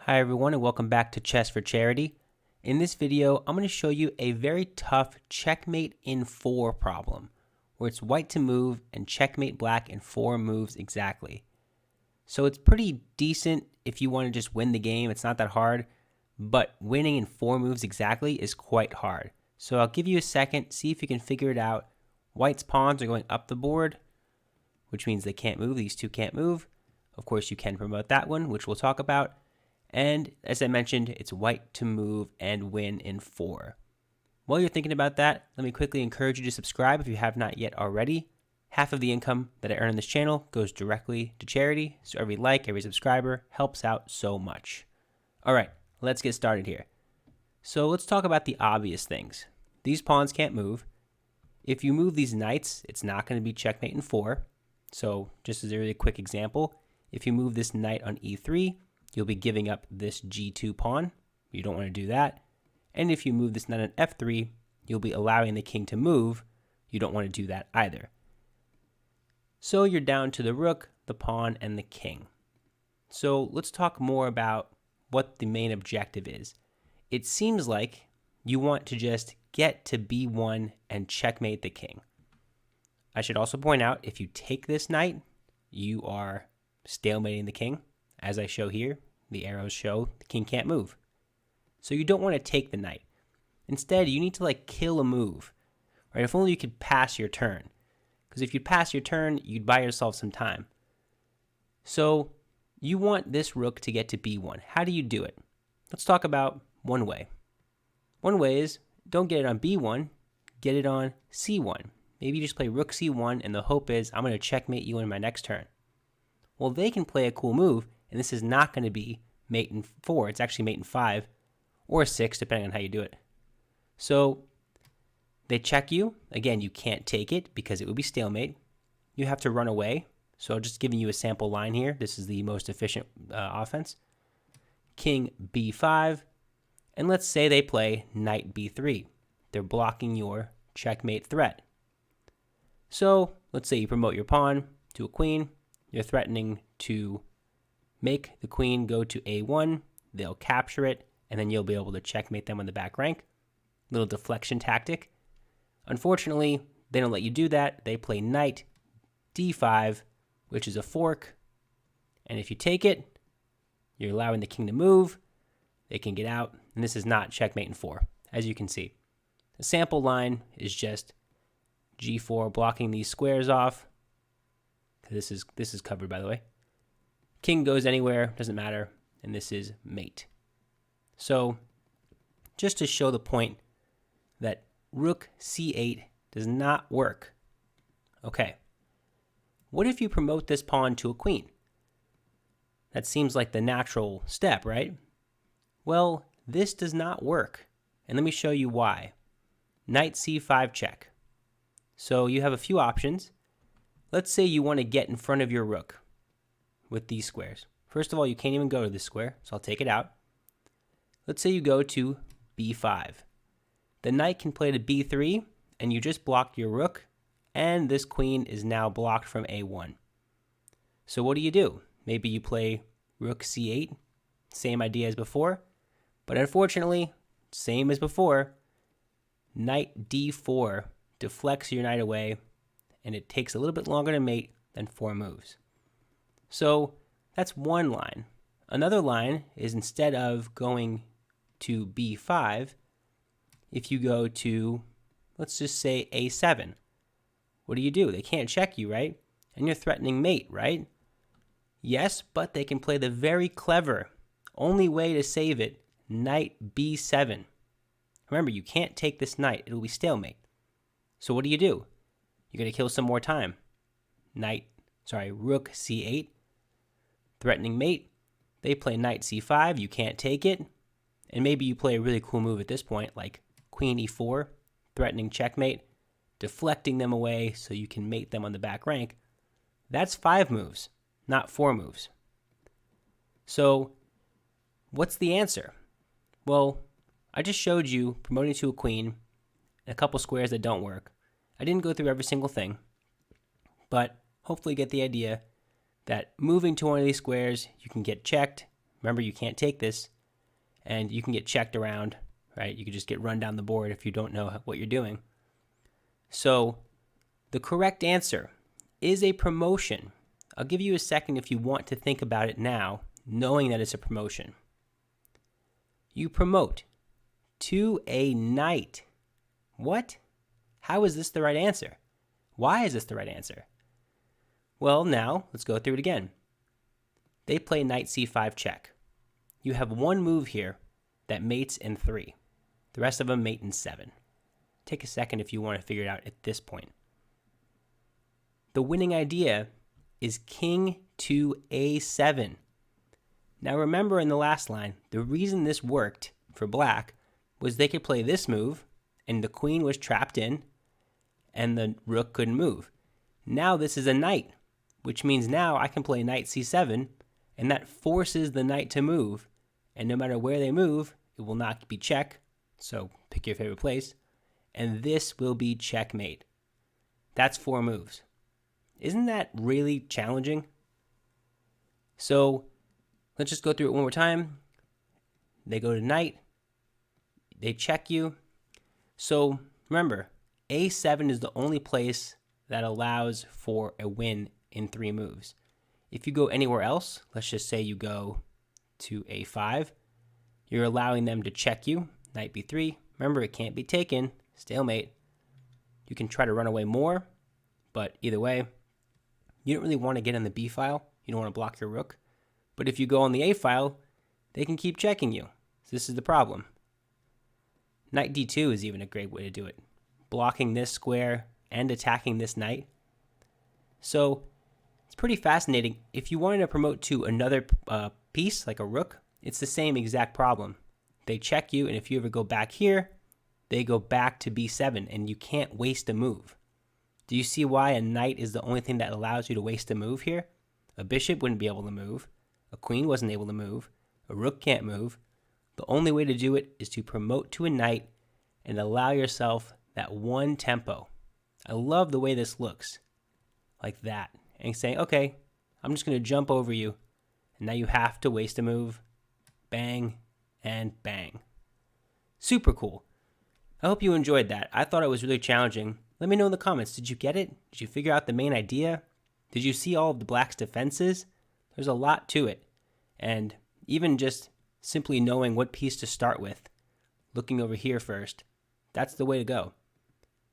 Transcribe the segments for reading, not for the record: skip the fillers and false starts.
Hi everyone and welcome back to Chess for Charity. In this video, I'm going to show you a very tough checkmate in 4 problem, where it's white to move and checkmate black in 4 moves exactly. So it's pretty decent if you want to just win the game. It's not that hard, but winning in 4 moves exactly is quite hard. So I'll give you a second, see if you can figure it out. White's pawns are going up the board, which means they can't move. These two can't move. Of course, you can promote that one, which we'll talk about. And as I mentioned, it's white to move and win in 4. While you're thinking about that, let me quickly encourage you to subscribe if you have not yet already. Half of the income that I earn on this channel goes directly to charity, so every like, every subscriber helps out so much. All right, let's get started here. So let's talk about the obvious things. These pawns can't move. If you move these knights, it's not going to be checkmate in 4. So just as a really quick example, if you move this knight on e3, you'll be giving up this g2 pawn. You don't want to do that. And if you move this knight on f3, you'll be allowing the king to move. You don't want to do that either. So you're down to the rook, the pawn, and the king. So let's talk more about what the main objective is. It seems like you want to just get to b1 and checkmate the king. I should also point out, if you take this knight, you are stalemating the king. As I show here, the arrows show the king can't move. So you don't want to take the knight. Instead, you need to kill a move. Right? If only you could pass your turn. Because if you pass your turn, you'd buy yourself some time. So you want this rook to get to b1. How do you do it? Let's talk about one way. One way is, don't get it on b1, get it on c1. Maybe you just play rook c1 and the hope is, I'm going to checkmate you in my next turn. Well, they can play a cool move, and this is not going to be mate in 4. It's actually mate in 5 or 6, depending on how you do it. So they check you. Again, you can't take it because it would be stalemate. You have to run away. So just giving you a sample line here. This is the most efficient offense. King b5. And let's say they play knight b3. They're blocking your checkmate threat. So let's say you promote your pawn to a queen. You're threatening to make the queen go to a1, they'll capture it, and then you'll be able to checkmate them on the back rank. Little deflection tactic. Unfortunately, they don't let you do that. They play knight d5, which is a fork, and if you take it, you're allowing the king to move, they can get out, and this is not checkmate in 4, as you can see. The sample line is just g4 blocking these squares off. This is covered, by the way. King goes anywhere, doesn't matter, and this is mate. So just to show the point that rook c8 does not work. Okay, what if you promote this pawn to a queen? That seems like the natural step, right? Well, this does not work, and let me show you why. Knight c5 check. So you have a few options. Let's say you want to get in front of your rook with these squares. First of all, you can't even go to this square, so I'll take it out. Let's say you go to b5. The knight can play to b3, and you just blocked your rook, and this queen is now blocked from a1. So what do? Maybe you play rook c8, same idea as before, but unfortunately, same as before, knight d4 deflects your knight away, and it takes a little bit longer to mate than 4 moves. So that's one line. Another line is, instead of going to b5, if you go to, let's just say a7, what do? They can't check you, right? And you're threatening mate, right? Yes, but they can play the very clever, only way to save it, knight b7. Remember, you can't take this knight. It'll be stalemate. So what do? You're going to kill some more time. Rook c8, threatening mate. They play knight c5, you can't take it. And maybe you play a really cool move at this point, like queen e4, threatening checkmate, deflecting them away so you can mate them on the back rank. That's 5 moves, not 4 moves. So what's the answer? Well, I just showed you promoting to a queen, and a couple squares that don't work. I didn't go through every single thing, but hopefully get the idea that moving to one of these squares, you can get checked, Remember, you can't take this, and you can get checked around, right? You could just get run down the board if you don't know what you're doing. So the correct answer is a promotion. I'll give you a second if you want to think about it now, knowing that it's a promotion. You promote to a knight. What? How is this the right answer? Why is this the right answer? Well, now let's go through it again. They play knight c5 check. You have one move here that mates in 3. The rest of them mate in 7. Take a second if you want to figure it out at this point. The winning idea is king to a7. Now remember in the last line, the reason this worked for black was they could play this move and the queen was trapped in and the rook couldn't move. Now this is a knight, which means now I can play knight c7 and that forces the knight to move. And no matter where they move, it will not be check. So pick your favorite place. And this will be checkmate. That's 4 moves. Isn't that really challenging? So let's just go through it one more time. They go to knight. They check you. So remember, a7 is the only place that allows for a win in 3 moves. If you go anywhere else, let's just say you go to a5, you're allowing them to check you. Knight b3. Remember, it can't be taken. Stalemate. You can try to run away more, but either way, you don't really want to get in the b file. You don't want to block your rook. But if you go on the a file, they can keep checking you. So this is the problem. Knight d2 is even a great way to do it. Blocking this square and attacking this knight. So it's pretty fascinating. If you wanted to promote to another piece, like a rook, it's the same exact problem. They check you, and if you ever go back here, they go back to b7, and you can't waste a move. Do you see why a knight is the only thing that allows you to waste a move here? A bishop wouldn't be able to move. A queen wasn't able to move. A rook can't move. The only way to do it is to promote to a knight and allow yourself that one tempo. I love the way this looks. Like that. And saying, okay, I'm just going to jump over you. And now you have to waste a move. Bang and bang. Super cool. I hope you enjoyed that. I thought it was really challenging. Let me know in the comments. Did you get it? Did you figure out the main idea? Did you see all of the black's defenses? There's a lot to it. And even just simply knowing what piece to start with, looking over here first, that's the way to go.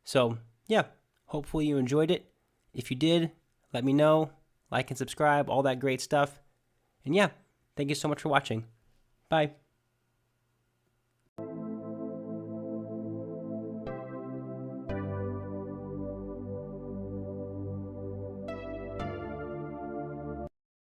So, yeah, hopefully you enjoyed it. If you did, let me know. Like and subscribe, all that great stuff. And yeah, thank you so much for watching. Bye.